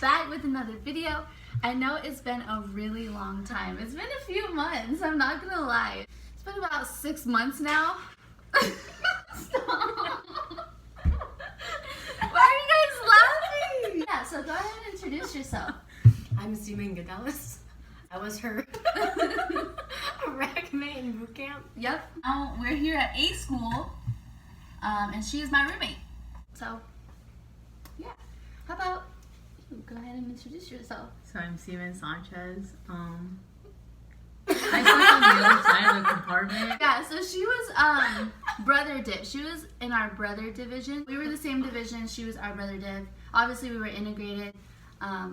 back with another video. I know it's been a really long time. It's been a few months, I'm not gonna lie. It's been about 6 months now. Stop. Why are you guys laughing? Yeah, so go ahead and introduce yourself. I'm Seabag. I was her rackmate in boot camp. Yep. We're here at A school, and she is my roommate. So, yeah. How about you go ahead and introduce yourself? So I'm Steven Sanchez. I slept on the other side of the compartment. Yeah, so she was brother div. She was in our brother division. We were the same division. She was our brother div. Obviously, we were integrated,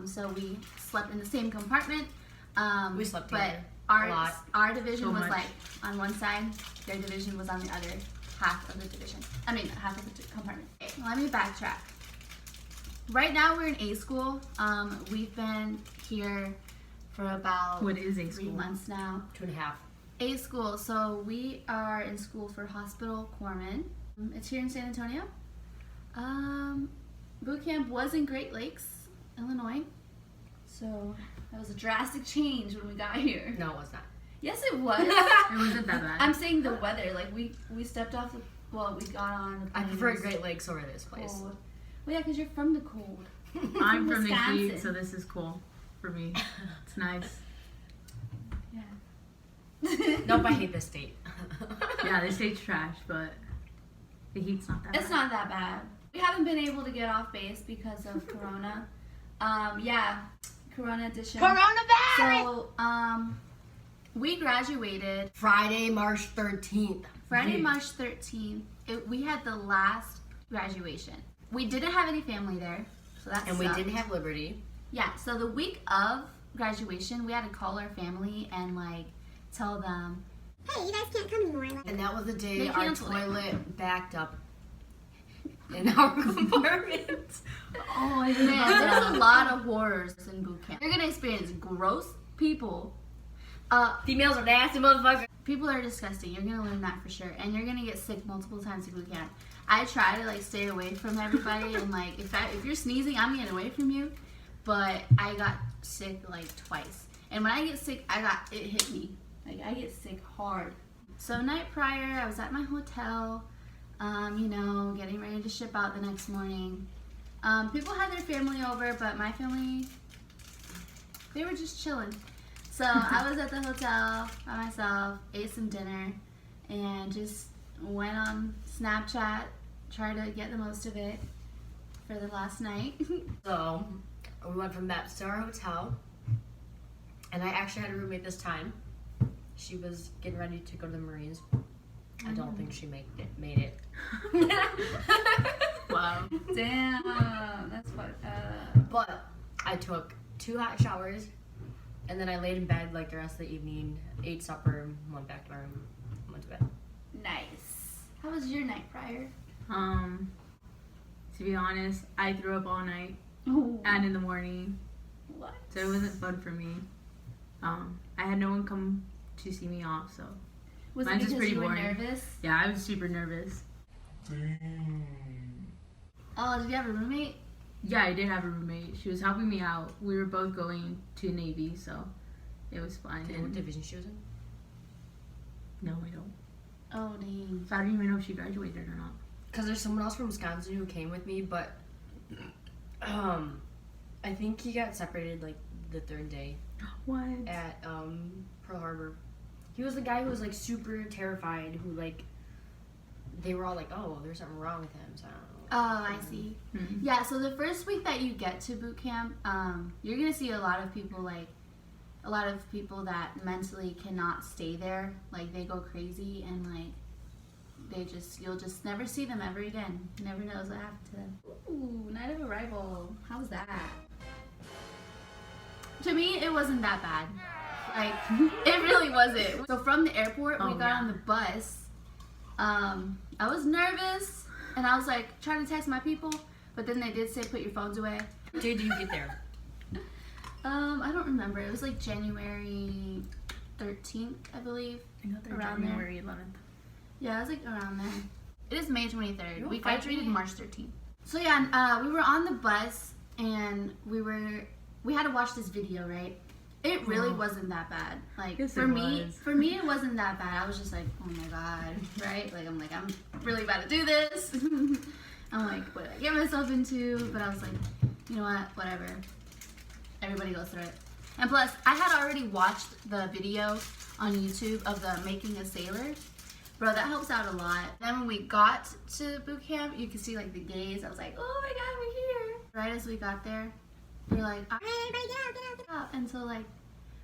so we slept in the same compartment. We slept together but a lot. Our division So was much. like on one side. Their division was on the other half of the division. I mean, half of the compartment. Okay, let me backtrack. Right now, we're in A school. We've been here for about What is A 3 school? months now. 2.5. A school, so we are in school for hospital corpsmen. It's here in San Antonio. Boot camp was in Great Lakes, Illinois. So that was a drastic change when we got here. No, it was not. Yes, it was. It wasn't that bad. I'm saying the weather. Like we stepped off the. Well, we got on. The I plane, prefer it was Great Lakes over this place. cold. Well, yeah, because you're from the cold. I'm from the Wisconsin. heat, so this is cool for me. It's nice. Yeah. Nope, I hate this state. Yeah, they say trash, but the heat's not that bad. It's not that bad. We haven't been able to get off base because of Corona. Yeah, Corona edition. Coronavirus! So, we graduated Friday, March 13th. Friday, Jeez. March 13th. We had the last graduation. We didn't have any family there, so that And we sucked. didn't have Liberty. Yeah, so the week of graduation, we had to call our family and like tell them, Hey, you guys can't come anymore. Like, And that was the day They our canceled it. toilet backed up in our compartment. oh man, there's a lot of horrors in boot camp. You're gonna experience gross people. Females are nasty motherfuckers. People are disgusting. You're gonna learn that for sure, and you're gonna get sick multiple times in boot camp. I try to like stay away from everybody, and like if you're sneezing, I'm getting away from you. But I got sick like twice, and when I get sick, it hit me. Like I get sick hard. So night prior, I was at my hotel, getting ready to ship out the next morning. People had their family over, but my family, they were just chilling. So I was at the hotel by myself, ate some dinner, and just went on Snapchat, tried to get the most of it for the last night. So we went from that to our hotel, and I actually had a roommate this time. She was getting ready to go to the Marines. I don't think she made it. Wow. Damn, that's fucked up. But I took 2 hot showers, and then I laid in bed like the rest of the evening, ate supper, went back to my room, went to bed. Nice. How was your night prior? To be honest, I threw up all night Ooh. and in the morning, What? so it wasn't fun for me. I had no one come to see me off, so Was Mine's it just because pretty you were boring. nervous? yeah, I was super nervous. Oh, did you have a roommate? Yeah, I did have a roommate. She was helping me out. We were both going to Navy, so it was fun. Do you know what And division she was in? no, I don't. Oh, dang. So I don't even know if she graduated or not. Because there's someone else from Wisconsin who came with me, but I think he got separated like the 3rd day What? at Pearl Harbor. He was the guy who was like super terrified, who like they were all like, oh, there's something wrong with him, so I don't know. Oh, I see. Mhm. Yeah, so the first week that you get to boot camp, you're gonna see a lot of people that mentally cannot stay there. Like they go crazy and like you'll just never see them ever again. You never knows what happened to them. Ooh, night of arrival. How was that? To me, it wasn't that bad. Like it really wasn't. So from the airport, we Oh, got yeah. on the bus. I was nervous. And I was like trying to text my people, but then they did say put your phones away. What day did you get there? I don't remember. It was like January 13th, I believe. I got there Around there. January 11th. Yeah, it was like around there. It is May 23rd. You We don't fight graduated me. March 13th. So yeah, we were on the bus and we had to watch this video, right? It really wasn't that bad. Like Yes, for it me, was. for me, it wasn't that bad. I was just like, oh my god, right? Like I'm really about to do this. I'm like, what did I get myself into? But I was like, you know what? Whatever. Everybody goes through it. And plus, I had already watched the video on YouTube of the making a sailor. Bro, that helps out a lot. Then when we got to boot camp, you could see like the gays. I was like, oh my god, we're here. Right as we got there, they're like, all right, everybody get out, get out. And so like,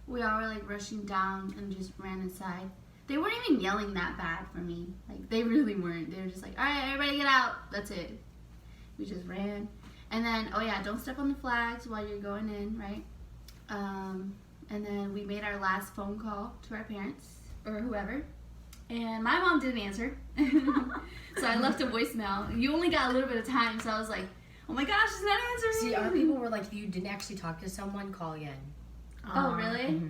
we all were like rushing down and just ran inside. They weren't even yelling that bad for me. Like, they really weren't. They were just like, all right, everybody get out. That's it. We just ran. And then, oh yeah, don't step on the flags while you're going in, right? And then we made our last phone call to our parents or whoever. And my mom didn't answer. So I left a voicemail. You only got a little bit of time, so I was like, oh my gosh, she's not answering. See, our people were like, if you didn't actually talk to someone, call again. Oh, really?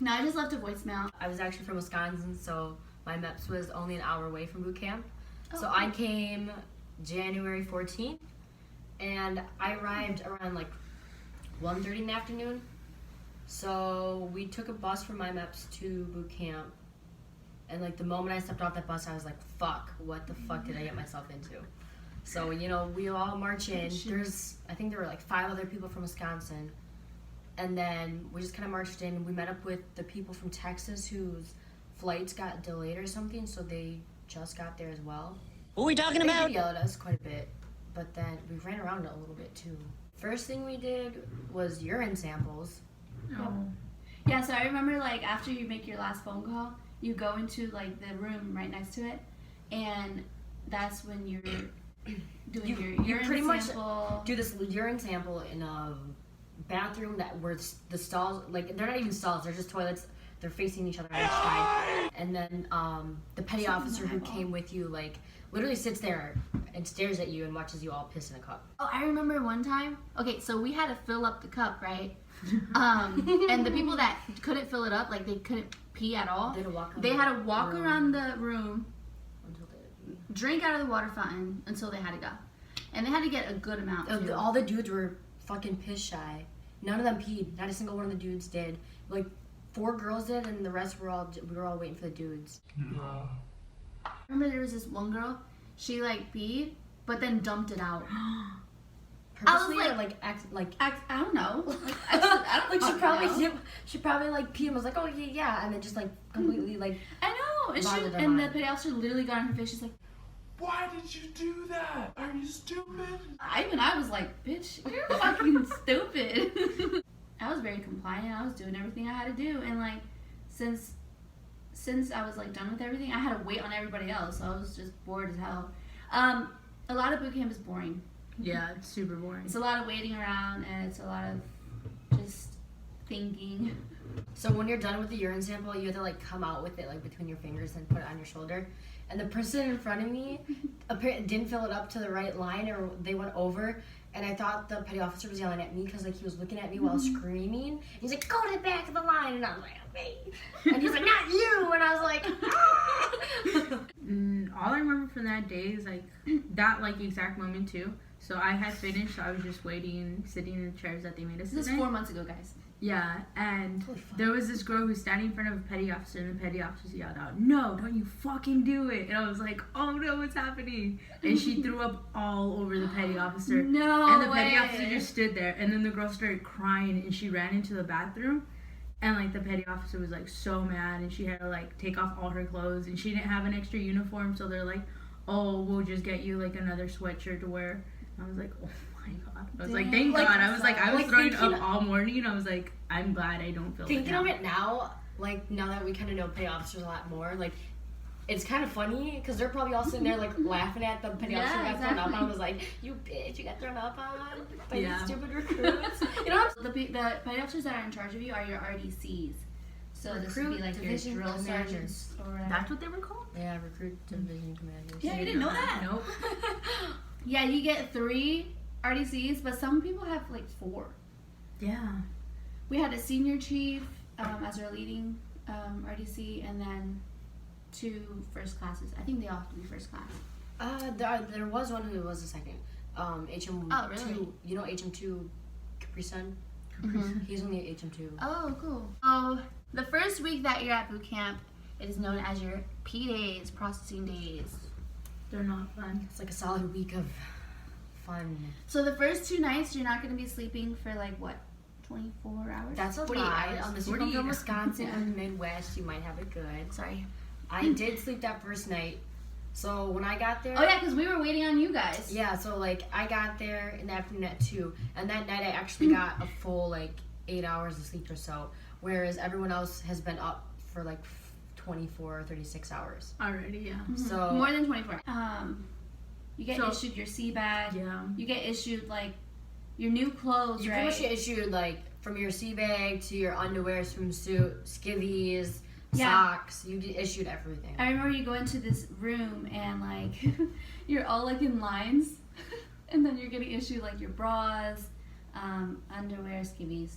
No, I just left a voicemail. I was actually from Wisconsin, so my MEPS was only an hour away from boot camp. Oh, So I came January 14th, and I arrived around like 1:30 in the afternoon. So we took a bus from my MEPS to boot camp, and like the moment I stepped off that bus, I was like, fuck, what the fuck did I get myself into? So, you know, we all march in. I think there were like 5 other people from Wisconsin. And then we just kind of marched in. We met up with the people from Texas whose flights got delayed or something, so they just got there as well. What are we talking They about? did yell at us quite a bit, but then we ran around a little bit too. First thing we did was urine samples. Oh. Yeah, so I remember like after you make your last phone call, you go into like the room right next to it, and that's when you're doing your urine pretty much sample. do this urine sample in a bathroom where the stalls, like, they're not even stalls, they're just toilets. They're facing each other on each side. And then the petty officer who came with you, like, literally sits there and stares at you and watches you all piss in a cup. Oh, I remember one time. Okay, so we had to fill up the cup, right? And the people that couldn't fill it up, like they couldn't pee at all, They had to walk around the room, until they drink out of the water fountain until they had to go. And they had to get a good amount too. all the dudes were fucking piss shy. None of them peed. Not a single one of the dudes did. Like 4 girls did, and the rest we were all waiting for the dudes. I remember there was this one girl. She like peed, but then dumped it out. Purposely, like- or like act like I don't know. Like, I don't like fucking know. she probably like peed and was like, oh yeah, and then just like completely like I know. And Bothered her and the mind. petty officer literally got on her face. She's like, Why did you do that? Are you stupid? I was like, bitch, you're fucking stupid. I was very compliant. I was doing everything I had to do, and like since I was like done with everything, I had to wait on everybody else. So I was just bored as hell. A lot of boot camp is boring. Yeah, it's super boring. It's a lot of waiting around, and it's a lot of just thinking. So when you're done with the urine sample, you have to like come out with it like between your fingers and put it on your shoulder. And the person in front of me apparently didn't fill it up to the right line, or they went over. And I thought the petty officer was yelling at me because like he was looking at me while screaming. He's like, "Go to the back of the line," and I was like, "Okay." And he's like, "Not you," and I was like, "Ah!" All I remember from that day is like that like exact moment too. So I had finished, so I was just waiting, sitting in the chairs that they made us This sit is in. 4 months ago, guys. Yeah, and Holy fuck. there was this girl who was standing in front of a petty officer, and the petty officer yelled out, "No, don't you fucking do it!" And I was like, "Oh no, what's happening?" And she threw up all over the petty officer. No And the way. petty officer just stood there, and then the girl started crying, and she ran into the bathroom, and like the petty officer was like so mad, and she had to like take off all her clothes, and she didn't have an extra uniform, so they're like, "Oh, we'll just get you like another sweatshirt to wear." And I was like, "Oh my god!" I was like, Dang. "Thank Like, God!" I was like, I was like, throwing thinking- up all morning, and I was like, "I'm glad I don't feel it Thinking now." of it now, like now that we kind of know petty officers a lot more, like it's kind of funny because they're probably all sitting there like laughing at the petty officer who got thrown up on. I was like, "You bitch, you got thrown up on by Yeah. these stupid recruits." You know, The petty officers that are in charge of you are your RDCs. So this would be Recruit like your Division drill Commanders. sergeants or whatever. That's what they were called? yeah, recruit division commanders. Yeah, you didn't know that? Nope. Yeah, you get 3 RDCs, but some people have like 4. Yeah. We had a senior chief as our leading RDC, and then 2 first classes. I think they all have to be first class. There was one who was a second. HM2. Oh, really? You know HM2 Capri Sun? Mhm. He's only HM2. Oh, cool. So the first week that you're at boot camp, it is known as your P days, processing days. They're not fun. It's like a solid week of fun. So the first 2 nights, you're not going to be sleeping for like what, 24 hours? That's a 48 lie. hours. Unless you come from Wisconsin or the Midwest, you might have it good. Sorry. I did sleep that first night. So when I got there... Oh yeah, because we were waiting on you guys. Yeah, so like I got there in the afternoon at 2. And that night I actually got a full like 8 hours of sleep or so. Whereas everyone else has been up for like 24 or 36 hours. Already, yeah. So More than 24. You get So- issued your Seabag. Yeah. You get issued like your new clothes, you right? pretty much get issued like from your Seabag to your underwear, swimsuit, skivvies, socks. You get issued everything. I remember you go into this room and like you're all like in lines, and then you're getting issued like your bras, underwear, skivvies,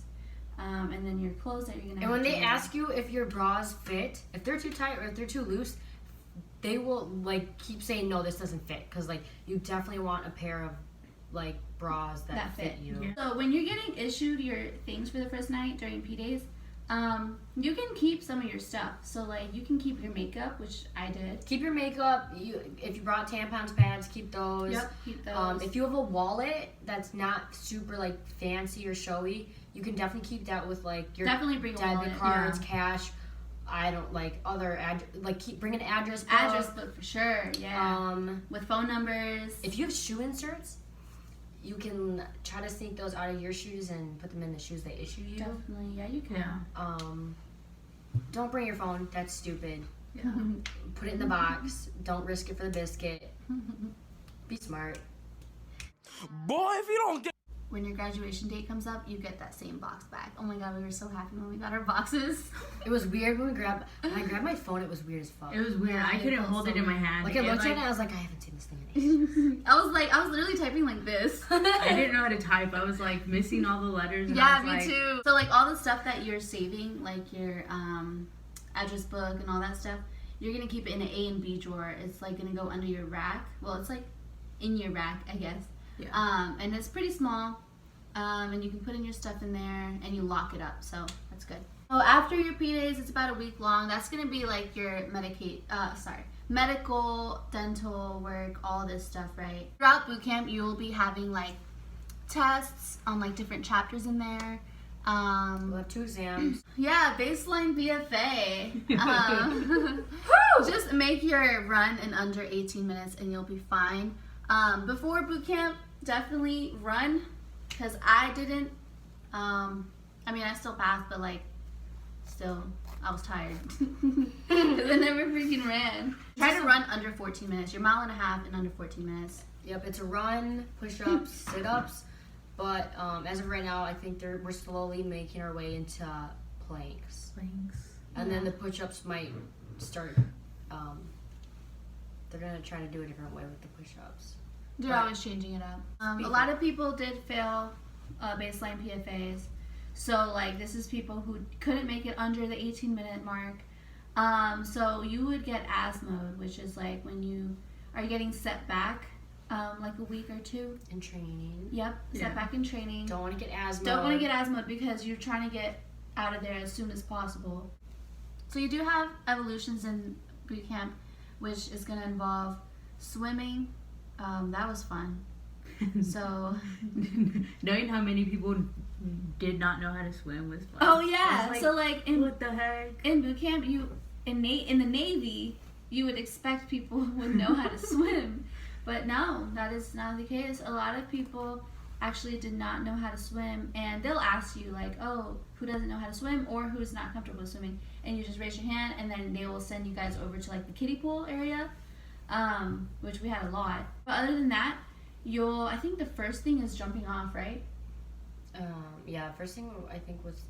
and then your clothes that you're gonna. And have when to they wear. ask you if your bras fit, if they're too tight or if they're too loose, they will like keep saying no, this doesn't fit, because like you definitely want a pair of like bras that fit you. Yeah. So when you're getting issued your things for the first night during P days, you can keep some of your stuff. So like you can keep your makeup, which I did. Keep your makeup. If you brought tampons, pads, keep those. Keep those. If you have a wallet that's not super like fancy or showy, you can definitely keep that with like your Definitely bring a debit wallet. cards, cash. I don't like other keep bring an address book. Address book for sure. Yeah. With phone numbers. If you have shoe inserts, you can try to sneak those out of your shoes and put them in the shoes they issue you. Definitely, yeah, you can. Yeah. Don't bring your phone. That's stupid. Yeah. Put it in the box. Don't risk it for the biscuit. Be smart. Boy, if you don't get When your graduation date comes up, you get that same box back. Oh my god, we were so happy when we got our boxes. It was weird when I grabbed my phone. It was weird as fuck. It was weird. Yeah, I it couldn't felt hold so it in my weird. hand. Like I looked at it and I was like, I haven't seen this thing in ages. I was literally typing like this. I didn't know how to type. I was like missing all the letters. And Yeah, I was me like, too. So like all the stuff that you're saving, like your address book and all that stuff, you're gonna keep it in an A and B drawer. It's like gonna go under your rack. Well, it's like in your rack, I guess. Yeah. And it's pretty small. And you can put in your stuff in there and you lock it up. So that's good. So after your P days, it's about a week long. That's gonna be like your medical, dental work, all this stuff, right? Throughout boot camp, you will be having like tests on like different chapters in there. We'll have 2 exams. Yeah, baseline BFA. Just make your run in under 18 minutes and you'll be fine. Before boot camp, definitely run, because I didn't. I mean, I still passed, but like, still, I was tired because I never freaking ran. Try to run under 14 minutes. Your mile and a half in under 14 minutes. Yep, it's a run, push-ups, sit-ups. But as of right now, I think we're slowly making our way into planks. And then the push-ups might start. They're gonna try to do a different way with the push-ups. They're always changing it up. A lot of people did fail baseline PFAs. So, like, this is people who couldn't make it under the 18-minute mark. So you would get AS mode, which is like when you are getting set back like a week or 2. In training. Yep, Yeah. set back in training. Don't want to get asthma. Don't want to get AS mode because you're trying to get out of there as soon as possible. So you do have evolutions in boot camp, which is going to involve swimming. That was fun. So, knowing how many people did not know how to swim was fun. oh I yeah, was like, so like in what the heck? in boot camp, in the Navy, you would expect people would know how to swim, but no, that is not the case. A lot of people actually did not know how to swim, and they'll ask you like, oh, who doesn't know how to swim or who's not comfortable swimming, and you just raise your hand, and then they will send you guys over to like the kiddie pool area, which we had a lot. But other than that, I think the first thing is jumping off, right? Yeah, first thing I think was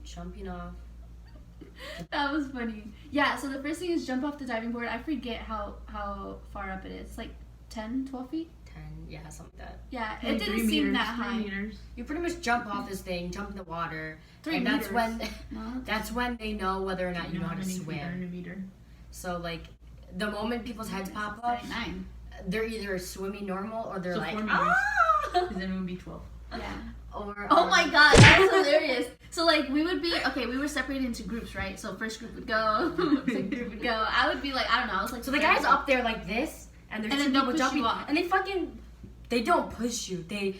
jumping off. That was funny. Yeah, so the first thing is jump off the diving board. I forget how far up it is. It's like 10, 12 feet? 10, yeah, something like that. Yeah, Like it didn't 3 seem meters, that 3 high. meters. You pretty much jump off this thing, jump in the water, 3 and meters. that's when No, that's when they know whether or not you know how to many feet are in swim. a meter. So like the moment people's heads pop up, 39. they're either swimming normal or they're So like, 4 meters. ah! Because then it would be 12. Yeah. Or, Oh my god, that was hilarious. So like we would be we were separated into groups, right? So first group would go, second group would go. I would be like, I don't know, I was like, So the guy's up there like this, and there's And two then they'll people push jumping, you off. and they don't push you. They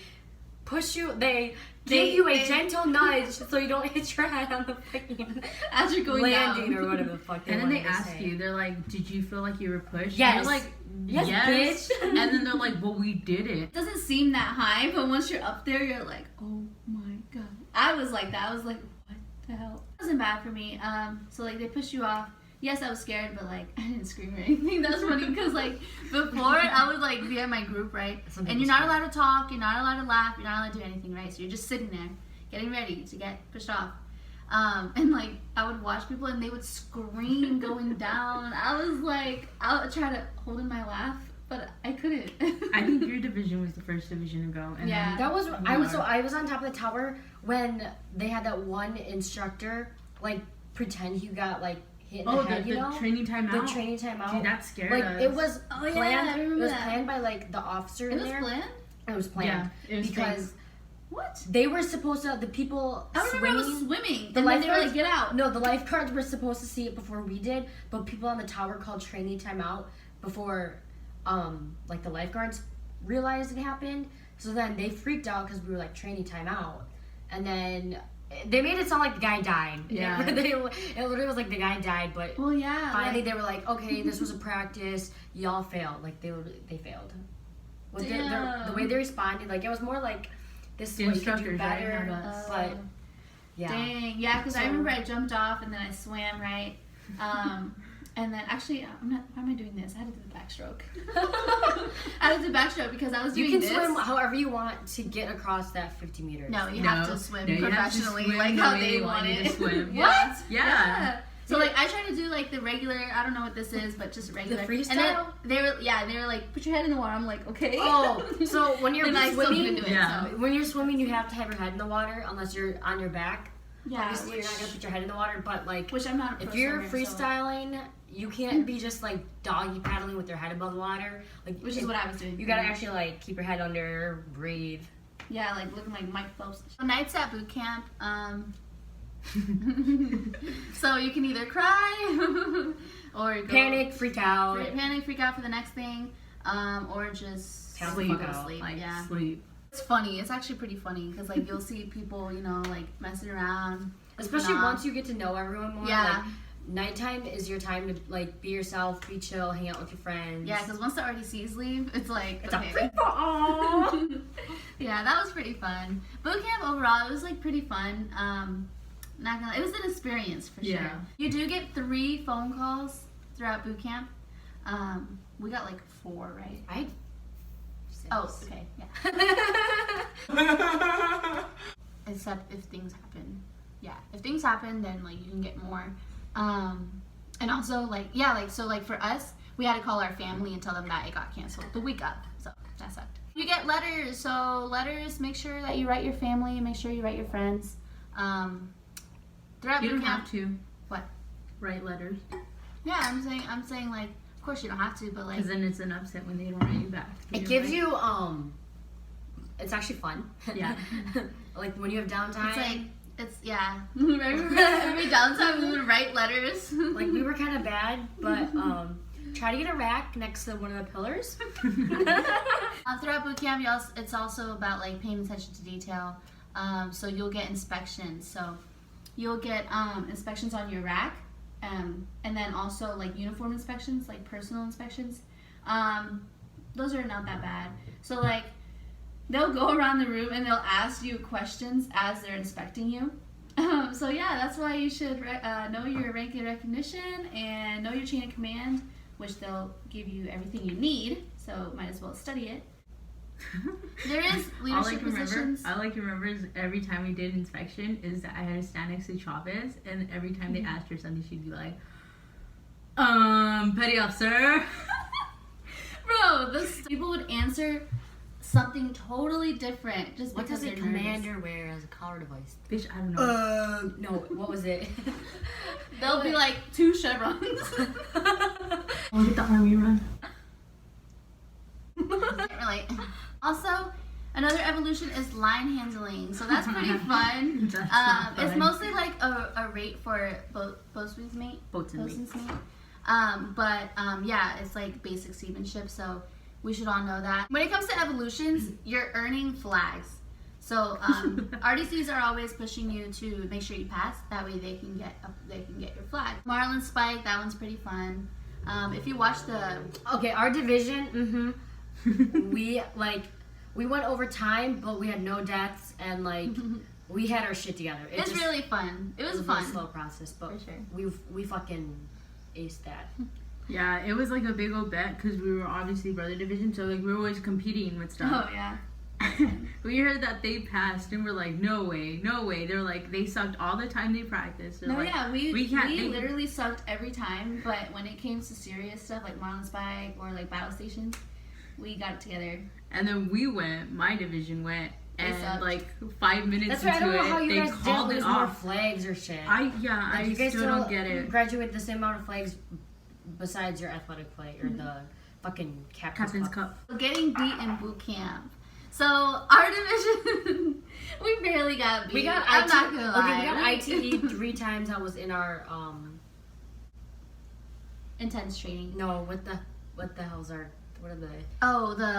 push you. They give you a gentle nudge so you don't hit your head on the fucking as you're going landing down. or whatever the fuck they And then they wanted to ask say. you, they're like, did you feel like you were pushed? Yes. And you're like, Yes, yes. bitch. And then they're like, well, we did it. It doesn't seem that high, but once you're up there, you're like, oh my god. I was like that. I was like, what the hell? It wasn't bad for me. So like they pushed you off. Yes, I was scared, but like I didn't scream or anything. That's funny because like before I would like be at my group, right? Some And people you're not scream. allowed to talk. You're not allowed to laugh. You're not allowed to do anything, right? So you're just sitting there, getting ready to get pushed off. And like I would watch people and they would scream going down. I was like, I would try to hold in my laugh, but I couldn't. I think your division was the first division to go. And Yeah. That was I was on top of the tower when they had that one instructor like pretend he got like hit in Oh, the head, you know? training time The out. training time out. Dude, that scared like us. it was Oh, yeah, planned. I remember it was that. planned by like the officer It in was there. planned? It was planned Yeah, it was because fake. What? they were supposed to the people I remember I was swimming. swimming. The And then they were lifeguards- like, get out. No, the lifeguards were supposed to see it before we did, but people on the tower called training time out before, like the lifeguards realized it happened. So then they freaked out because we were like training time out, and then they made it sound like the guy died. Yeah. it literally was like the guy died, but Well, yeah. finally like, they were like, okay, this was a practice. Y'all failed. Like they failed. With the way they responded, like it was more like this is The what you could do instructors, right, better. had us. But yeah. Dang. Yeah, because I So- remember I jumped off and then I swam, right? And then actually, why am I doing this? I had to do the backstroke. I had to do the backstroke because I was You doing can this. swim however you want to get across that 50 meters. No, you No. have to swim No, you have to professionally, swim like the how way they they want want you it. to swim. What? Yeah. So like I tried to do like the regular. I don't know what this is, but just regular. freestyle? And then they were like, put your head in the water. I'm like, okay. Oh, so when you're Then I still swimming, couldn't do it. Yeah. So. when you're swimming, you have to have your head in the water unless you're on your back. Yeah. Obviously, you're not gonna put your head in the water, but like Which I'm not. A if pro you're swimmer, so- freestyling, you can't be just like doggy paddling with your head above the water. Like Which is what I was doing. you gotta actually like keep your head under, breathe. Yeah, like looking like Mike Phelps. So nights at boot camp. So you can either cry or go Panic, freak out. freak out for the next thing, or just Pass the Sleep. fuck out. sleep. Like, Yeah, sleep. it's funny. It's actually pretty funny because like you'll see people, you know, like messing around. Especially goofing off. once you get to know everyone more. Yeah. Like, nighttime is your time to like be yourself, be chill, hang out with your friends. Yeah, because once the RDCs leave, it's like it's okay. a free for all. Yeah, that was pretty fun. Boot camp overall, it was like pretty fun. Not gonna, it was an experience for sure. Yeah. You do get 3 phone calls throughout boot camp. We got like 4, right? I had 6. Oh, okay, yeah. Except if things happen. Yeah, if things happen, then like you can get more. And also like yeah, like so like for us, we had to call our family and tell them that it got canceled the week up. So that sucked. You get letters, so letters. Make sure that you write your family. Make sure you write your friends. Throughout You boot don't camp. have to What? write letters. Yeah, I'm saying like, of course you don't have to, but like. Because then it's an upset when they don't write you back. It gives you it's actually fun. Yeah. Like when you have downtime. It's like it's yeah. Every downtime we would write letters. like we were kind of bad, but try to get a rack next to one of the pillars. Throughout boot camp, it's also about like paying attention to detail. So you'll get inspections. So you'll get inspections on your rack, and then also like uniform inspections, like personal inspections. Those are not that bad. So like they'll go around the room and they'll ask you questions as they're inspecting you. So yeah, that's why you should know your rank and recognition and know your chain of command, which they'll give you everything you need. So might as well study it. There is leadership positions. All I can remember is every time we did inspection is that I had to stand next to Chavez, and every time they asked her something, she'd be like, petty officer. Bro, people would answer something totally different just What because does a they're commander wear as a collar device? Bitch, I don't know. No, what was it? nervous. They'll be like 2 chevrons. Look at the army run. Also, another evolution is line handling. So that's pretty fun. That's not It's fun. mostly like a rate for boatswain's mate. Boatswain's mate. Yeah, it's like basic seamanship. So we should all know that. When it comes to evolutions, you're earning flags. So RDCs are always pushing you to make sure you pass. That way they can get your flag. Marlin Spike, that one's pretty fun. If you watch the our division, we went over time, but we had no deaths, and like we had our shit together. it's really fun. It was a fun. slow process, but For sure. we fucking aced that. Yeah, it was like a big old bet because we were obviously brother division, so like we were always competing with stuff. Oh yeah. We heard that they passed, and we're like, no way. They're like, they sucked all the time they practiced. They're No, like, yeah, we they- literally sucked every time, but when it came to serious stuff like Marlin Spike or like battle stations, we got it together. And then my division went, They and sucked. like 5 minutes That's right. I into don't know how it, you they guys didn't called it lose more off. flags or shit. I you guys still don't get it. graduate the same amount of flags besides your athletic flag or the fucking Captain's Cup. Getting beat in boot camp. So our division, we barely got beat. We got I'm IT, not gonna lie. we got ITE 3 times. I was in our Intense training. no, what the hell's our, what are they? Oh, the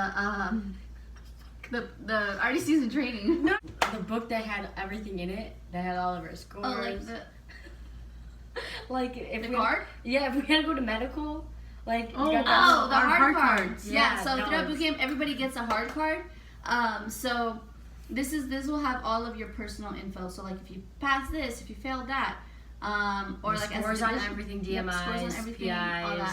RDCs in training. The book that had everything in it, that had all of our scores. Oh, like the like if the we card? Yeah, if we had to go to medical, like you got that Oh, little- the our hard hard cards. cards. Yeah, Yeah, so that throughout was- boot camp, everybody gets a hard card. So this will have all of your personal info. So like if you pass this, if you failed that, or like as a scores on division- everything, Yep, DMIs, scores on everything, all PIs,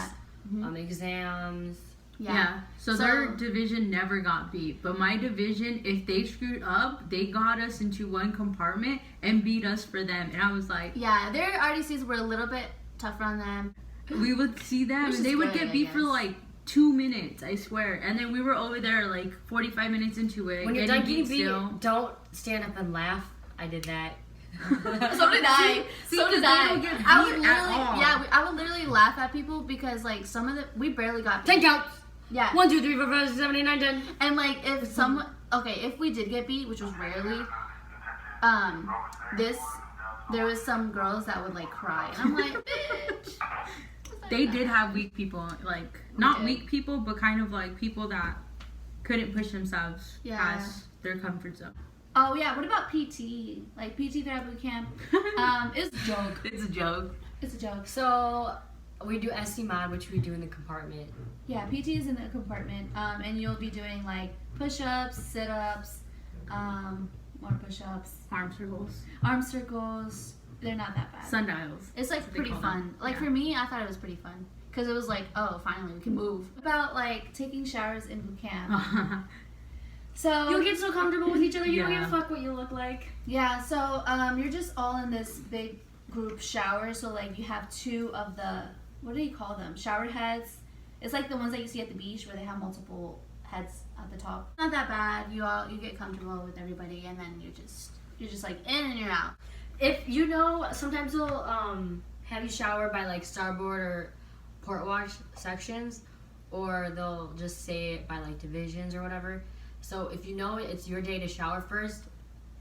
that. exams. Yeah. So their division never got beat. But my division, if they screwed up, they got us into one compartment and beat us for them. And I was like, Yeah, their RDCs were a little bit tougher on them. we would see them Which and they is would good, get I beat for guess. like 2 minutes, I swear. And then we were over there like 45 minutes into it. When you're getting done getting beat, still. don't stand up and laugh. I did that. So did I. See, so 'cause did they I. don't get I would beat literally, at all. I would literally laugh at people because like some of we barely got beat. 10 counts. Yeah. 1, 2, 3, 4, 5, 6, 7, 8, 9, 10. And like if someone, if we did get beat, which was rarely, there was some girls that would like cry, and I'm like, bitch. They did have weak people, like not did. weak people, but kind of like people that couldn't push themselves Yeah. past their comfort zone. Oh yeah, what about PT? Like PT throughout boot camp, it's a joke. It's a joke. It's a joke. So we do SC mod, which we do in the compartment. Yeah, PT is in the compartment, and you'll be doing like push-ups, sit-ups, more push-ups, Arm circles, arm circles. They're not that bad. sundials. It's like what they pretty call fun. them. Like Yeah. for me, I thought it was pretty fun because it was like, oh, finally we can move. About like taking showers in boot camp. So You'll get so comfortable with each other, you don't Yeah. give a fuck what you look like. yeah, so you're just all in this big group shower. So like you have 2 of the, what do you call them? Shower heads. It's like the ones that you see at the beach where they have multiple heads at the top. Not that bad. You get comfortable with everybody, and then you're just like in and you're out. If you know, sometimes they'll have you shower by like starboard or port watch sections, or they'll just say it by like divisions or whatever. So if you know it's your day to shower first,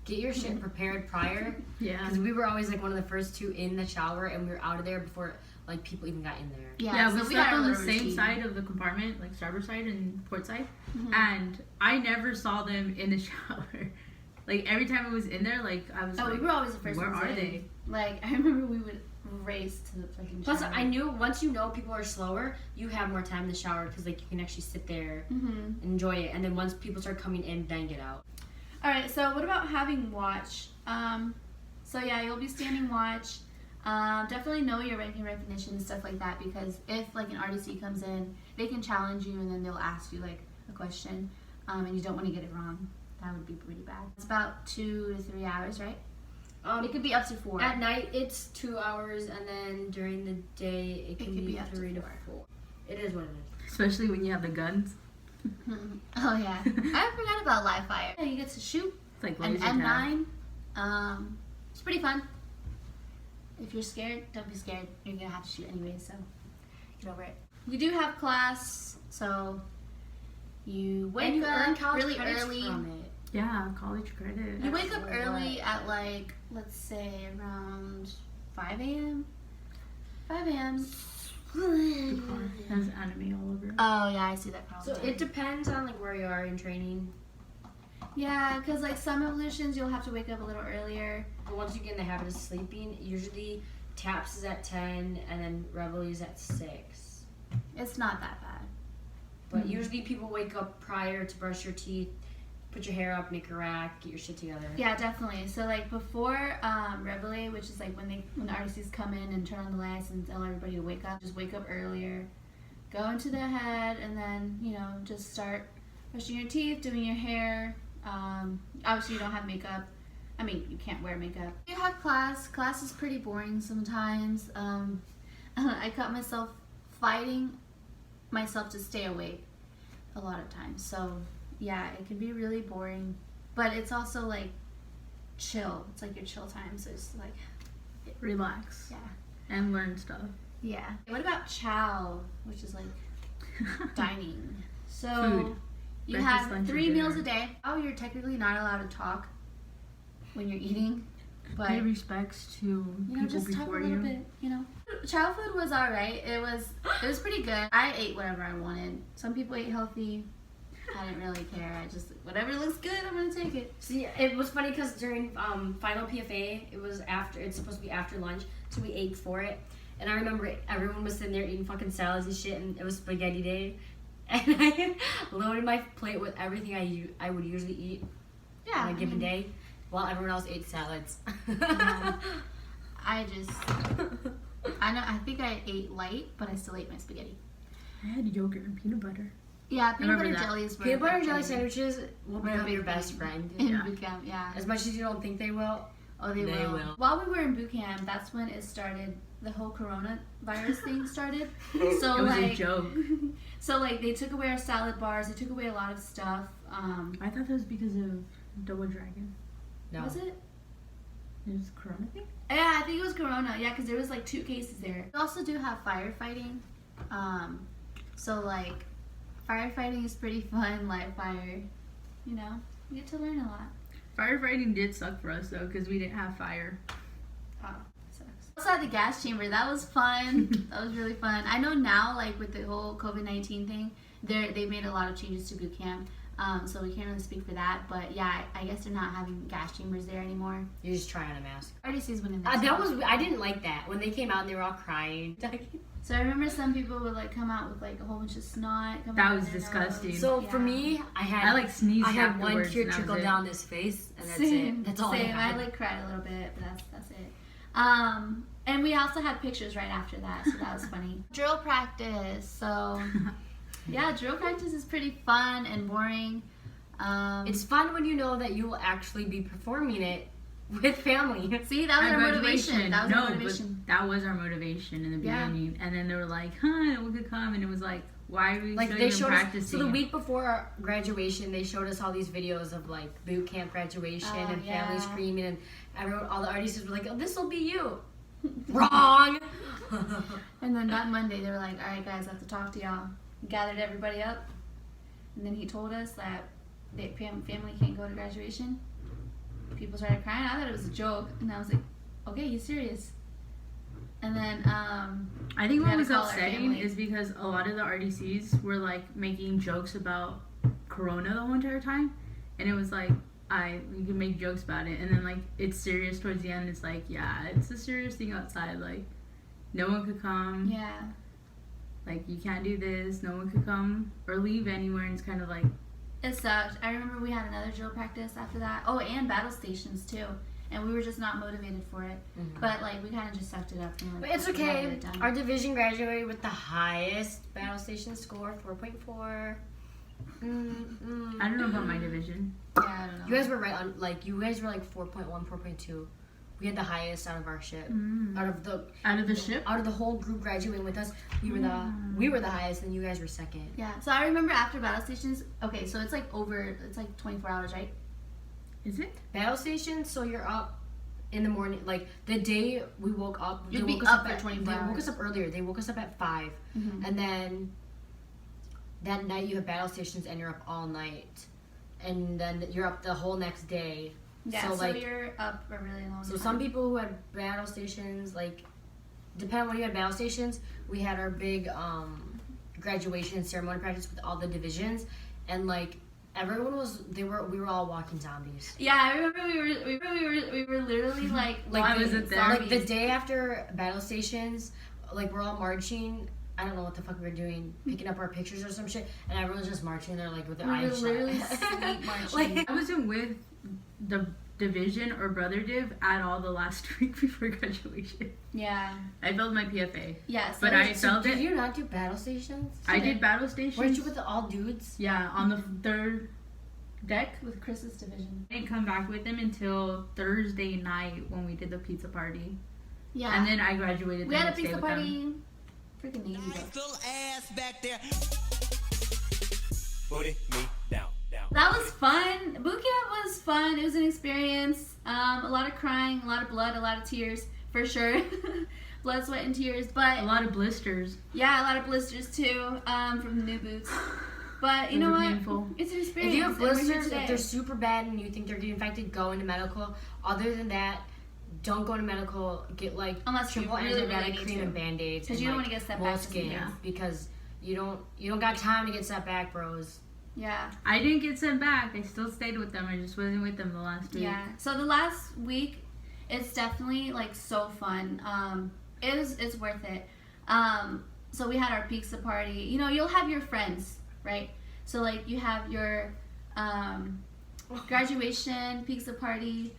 get your shit prepared prior. Yeah. Because we were always like one of the first 2 in the shower, and we were out of there before like people even got in there. Yeah, so we had slept our on the little same routine. side of the compartment, like starboard side and port side, Mhm. and I never saw them in the shower. Like every time I was in there, like I was Oh, like, we were always the first where ones are in. they? Like I remember we would race to the freaking Plus, shower. I knew once you know people are slower, you have more time in the shower because like you can actually sit there Mm-hmm. and enjoy it. And then once people start coming in, then get out. All right. So what about having watch? So yeah, you'll be standing watch. Definitely know your ranking recognition and stuff like that because if like an RDC comes in, they can challenge you and then they'll ask you like a question, and you don't want to get it wrong. That would be pretty bad. It's about 2 to 3 hours, right? It could be up to 4. At night, it's 2 hours, and then during the day, it can could be be up to 3 to 4. 4. It is what it is. Especially when you have the guns. Oh yeah, I forgot about live fire. Yeah, you get to shoot It's like an laser tag. M9. It's pretty fun. If you're scared, don't be scared. You're gonna have to shoot anyway, so get over it. We do have class, so You And wake you earn up college really credits early. from it. Yeah, college credit. You wake up That's early at like, let's say around 5 a.m. 5 a.m. Has anime all over it. Oh yeah, I see that So problem. it depends on like where you are in training. Yeah, because like some evolutions you'll have to wake up a little earlier. But once you get in the habit of sleeping, usually TAPS is at 10 and then Reveille is at 6. It's not that bad. But usually people wake up prior to brush your teeth, put your hair up, make a rack, get your shit together. Yeah, definitely. So like before Reveille, which is like when the RDCs come in and turn on the lights and tell everybody to wake up, just wake up earlier, go into the head, and then just start brushing your teeth, doing your hair. Obviously you don't have makeup. I mean, you can't wear makeup. You have class. Class is pretty boring sometimes. I caught myself fighting myself to stay awake a lot of times. So yeah, it can be really boring, but it's also like chill. It's like your chill time. So it's like, Relax. yeah. And learn stuff. Yeah. What about chow, which is like dining? So Food. you Breakfast, have lunch, and 3 meals dinner. a day. Oh, you're technically not allowed to talk when you're eating, but Pay respects to people just talk a before little you. bit. Chow food was alright. It was pretty good. I ate whatever I wanted. Some people ate healthy. I didn't really care. I just, whatever looks good, I'm gonna take it. See, it was funny because during final PFA, it's supposed to be after lunch, so we ate for it. And I remember everyone was sitting there eating fucking salads and shit, and it was spaghetti day. And I loaded my plate with everything I would usually eat Yeah. on a given day, while everyone else ate salads. I think I ate light, but I still ate my spaghetti. I had yogurt and peanut butter. Yeah, peanut butter remember that. jellies were Peanut butter and jelly actually sandwiches will We're a become big your best thing. friend. in Yeah. boot camp. Yeah. As much as you don't think they will. Oh, they They will. will. While we were in boot camp, that's when it started. The whole coronavirus thing started. So It was like, a joke. so like they took away our salad bars. They took away a lot of stuff. I thought that was because of Double Dragon. No. Was it? It was a Corona thing? Yeah, I think it was Corona. Yeah, because there was like 2 cases there. We also do have firefighting. So like, firefighting is pretty fun. Light fire. You get to learn a lot. Firefighting did suck for us though, because we didn't have fire. Oh, sucks. Also at the gas chamber, that was fun. That was really fun. I know now, like with the whole COVID-19 thing, they made a lot of changes to boot camp. So we can't really speak for that, but yeah, I guess they're not having gas chambers there anymore. You just try on a mask. RDC's went in there. I didn't like that when they came out and they were all crying. So I remember some people would like come out with like a whole bunch of snot. coming That out was of their disgusting. nose. So Yeah. for me, I like sneezed I had one afterwards, tear and that trickle was it. down his face, and that's Same, it. That's all same. I had. I like cried a little bit, but that's it. And we also had pictures right after that, so that was funny. Drill practice. So yeah, drill practice is pretty fun and boring. It's fun when you know that you will actually be performing it with family. See, that was At our graduation. motivation. That was no, our motivation. but that was our motivation in the Yeah. beginning. And then they were like, no one could come. And it was like, why are we Like still they even showed us. practicing? So the week before our graduation, they showed us all these videos of like boot camp graduation Oh, and yeah. family screaming, and everyone, all the artists were like, "Oh, this will be you." Wrong. And then that Monday, they were like, all right, guys, I have to talk to y'all. Gathered everybody up. And then he told us that the family can't go to graduation. People started crying. I thought it was a joke. And I was like, okay, he's serious. And then, I think we what had to was call our upsetting family. is because a lot of the RDCs were like making jokes about Corona the whole entire time. And it was like, you can make jokes about it. And then like, it's serious towards the end. It's like, yeah, it's a serious thing outside. Like, no one could come. yeah. Like, you can't do this. No one could come or leave anywhere. And it's kind of like, It sucked. I remember we had another drill practice after that. Oh, and battle stations too. And we were just not motivated for it. Mhm. But like we kind of just sucked it up. And, like, But it's we had to okay. get it done. Our division graduated with the highest battle station score, 4.4. I don't know about my division. Yeah, I don't know. You guys were right on. Like you guys were like 4.1, 4.2. We had the highest out of our ship. Out of the ship? out of the whole group graduating with us, we were the highest, and you guys were second. Yeah. So I remember after battle stations. Okay, so it's like 24 hours, right? Is it? Battle station, so you're up in the morning. Like the day we woke up, You'd they be woke us up for at 24 They woke hours. us up earlier. They woke us up at 5, Mhm. and then that night you have battle stations and you're up all night, and then you're up the whole next day. Yeah, so like, you're up a really long time. So some people who had battle stations, like, depending on when you had battle stations, we had our big graduation ceremony practice with all the divisions, and like everyone was, we were all walking zombies. Yeah, I remember we were literally like Why was it there? Like the day after battle stations, like we're all marching. I don't know what the fuck we were doing, picking up our pictures or some shit, and everyone's just marching there like with their eyes shut. literally sleep marching. Like, I wasn't with the division or brother div at all the last week before graduation. Yeah. I failed my PFA. Yeah, so But I felt Did it. you not do battle stations? I did battle stations. Weren't you with the all dudes? Yeah, on the third deck. with Chris's division. I didn't come back with them until Thursday night when we did the pizza party. Yeah. And then I graduated. we the had a next day pizza with party. them. Freaking Navy though. Little ass back there. Booty me down. That was fun. Boot camp was fun. It was an experience. A lot of crying, a lot of blood, a lot of tears, for sure. Blood, sweat, and tears. But A lot of blisters. yeah, a lot of blisters too, from the new boots. But you They know were what? painful. It's an experience. If you have and we're here blisters, today. if they're super bad and you think they're getting infected, go into medical. Other than that, don't go to medical. Get like Unless you triple really, really antibiotic need cream to. and band-aids. Because and, you don't like, want to get set back. Moleskine, Yeah. because you don't got time to get set back, bros. Yeah. I didn't get sent back. I still stayed with them. I just wasn't with them the last week. Yeah. So the last week, it's definitely like so fun. It's worth it. So we had our pizza party. You know, you'll have your friends, right? So like you have your graduation pizza party,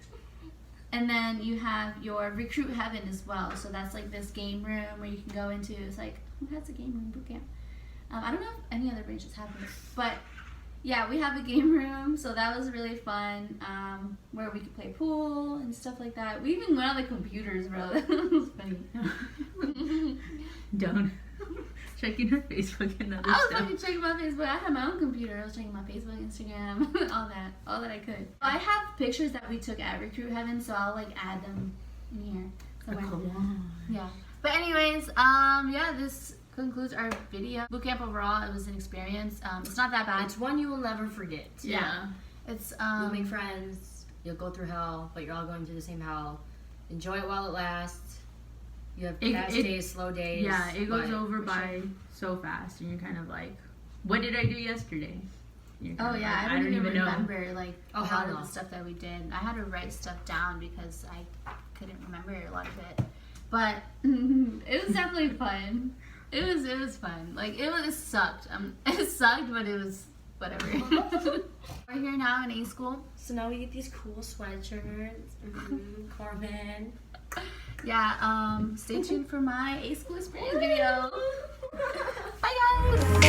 and then you have your recruit heaven as well. So that's like this game room where you can go into. It's like, who has a game room boot camp? I don't know if any other branches have this, but yeah, we have a game room, so that was really fun, where we could play pool and stuff like that. We even went on the computers, bro. That was funny. Don't. Checking her Facebook and other I was stuff. fucking checking my Facebook. I had my own computer. I was checking my Facebook, Instagram, all that I could. I have pictures that we took at Recruit Heaven, so I'll like add them in here. Oh, somewhere. come on. Yeah. But anyways, yeah, this concludes our video. Boot camp overall, it was an experience. It's not that bad. It's one you will never forget. Yeah. It's You'll make friends. You'll go through hell, but you're all going through the same hell. Enjoy it while it lasts. You have fast days, slow days. Yeah, it goes but over for by sure. so fast, and you're kind of like, what did I do yesterday? You're kind Oh of yeah, like, I don't even know. remember like a Oh, lot hell of no. the stuff that we did. I had to write stuff down because I couldn't remember a lot of it. But it was definitely fun. It was fun. Like it sucked. It sucked, but it was whatever. We're here now in A school. So now we get these cool sweatshirts. Corbin. Yeah. Stay tuned for my A school experience video. Bye guys.